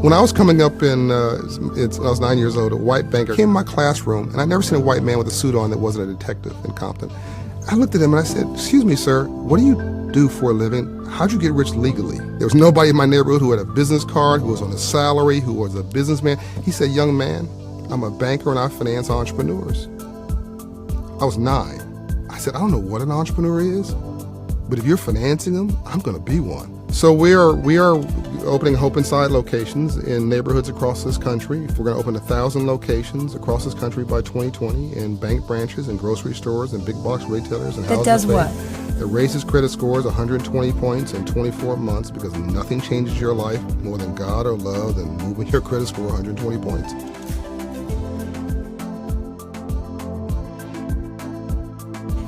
When I was coming up when I was 9 years old, a white banker came in my classroom, and I'd never seen a white man with a suit on that wasn't a detective in Compton. I looked at him and I said, "Excuse me, sir, what do you do for a living? How'd you get rich legally?" There was nobody in my neighborhood who had a business card, who was on a salary, who was a businessman. He said, "Young man, I'm a banker and I finance entrepreneurs." I was 9. I said, "I don't know what an entrepreneur is, but if you're financing them, I'm gonna be one." So we are opening Hope Inside locations in neighborhoods across this country. We're going to open 1,000 locations across this country by 2020 in bank branches and grocery stores and big box retailers and that does what? It raises credit scores 120 points in 24 months because nothing changes your life more than God or love than moving your credit score 120 points.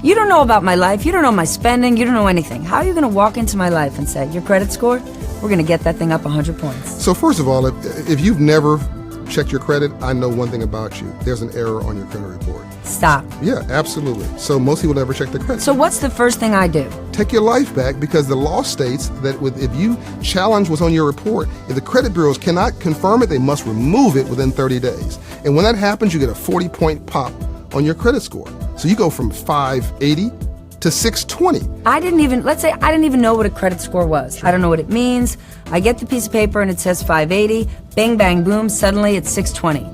You don't know about my life, you don't know my spending, you don't know anything. How are you going to walk into my life and say, your credit score, we're going to get that thing up 100 points? So first of all, if you've never checked your credit, I know one thing about you. There's an error on your credit report. Stop. Yeah, absolutely. So most people never check their credit. So what's the first thing I do? Take your life back, because the law states that if you challenge what's on your report, if the credit bureaus cannot confirm it, they must remove it within 30 days. And when that happens, you get a 40-point pop on your credit score. So you go from 580 to 620. Let's say I didn't even know what a credit score was. Sure. I don't know what it means. I get the piece of paper and it says 580, bang, bang, boom, suddenly it's 620.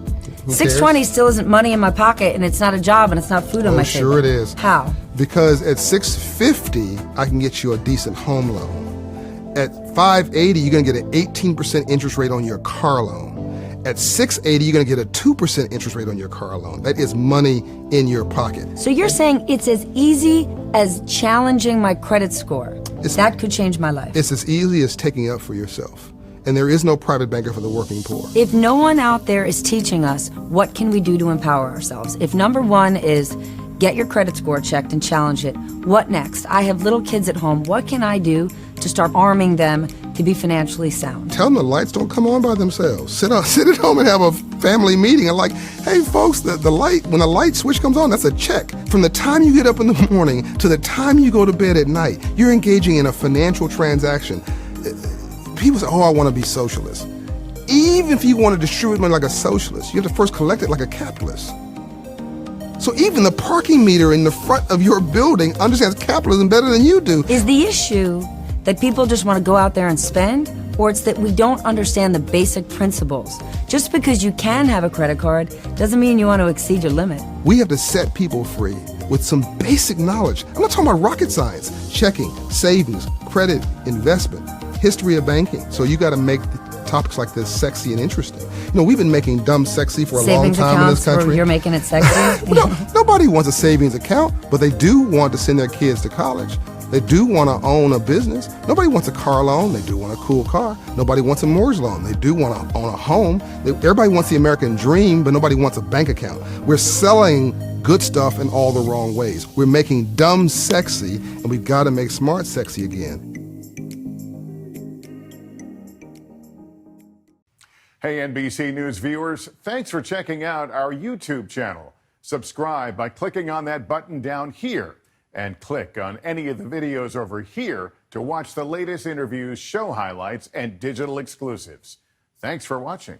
620 still isn't money in my pocket, and it's not a job, and it's not food on my table. Sure it is. How? Because at 650, I can get you a decent home loan. At 580, you're gonna get an 18% interest rate on your car loan. At 680, you're gonna get a 2% interest rate on your car loan. That is money in your pocket. So you're saying it's as easy as challenging my credit score. That could change my life. It's as easy as taking up for yourself. And there is no private banker for the working poor. If no one out there is teaching us, what can we do to empower ourselves? If number one is get your credit score checked and challenge it, what next? I have little kids at home. What can I do to start arming them to be financially sound? Tell them the lights don't come on by themselves. Sit at home and have a family meeting and like, hey folks, when the light switch comes on, that's a check. From the time you get up in the morning to the time you go to bed at night, you're engaging in a financial transaction. People say, oh, I want to be socialist. Even if you want to distribute money like a socialist, you have to first collect it like a capitalist. So even the parking meter in the front of your building understands capitalism better than you do. Is the issue that people just want to go out there and spend, or it's that we don't understand the basic principles? Just because you can have a credit card doesn't mean you want to exceed your limit. We have to set people free with some basic knowledge. I'm not talking about rocket science. Checking, savings, credit, investment, history of banking. So you got to make topics like this sexy and interesting. You know, we've been making dumb sexy for a long time in this country. You're making it sexy? No, nobody wants a savings account, but they do want to send their kids to college. They do want to own a business. Nobody wants a car loan. They do want a cool car. Nobody wants a mortgage loan. They do want to own a home. Everybody wants the American dream, but nobody wants a bank account. We're selling good stuff in all the wrong ways. We're making dumb sexy, and we've got to make smart sexy again. Hey, NBC News viewers, thanks for checking out our YouTube channel. Subscribe by clicking on that button down here, and click on any of the videos over here to watch the latest interviews, show highlights, and digital exclusives. Thanks for watching.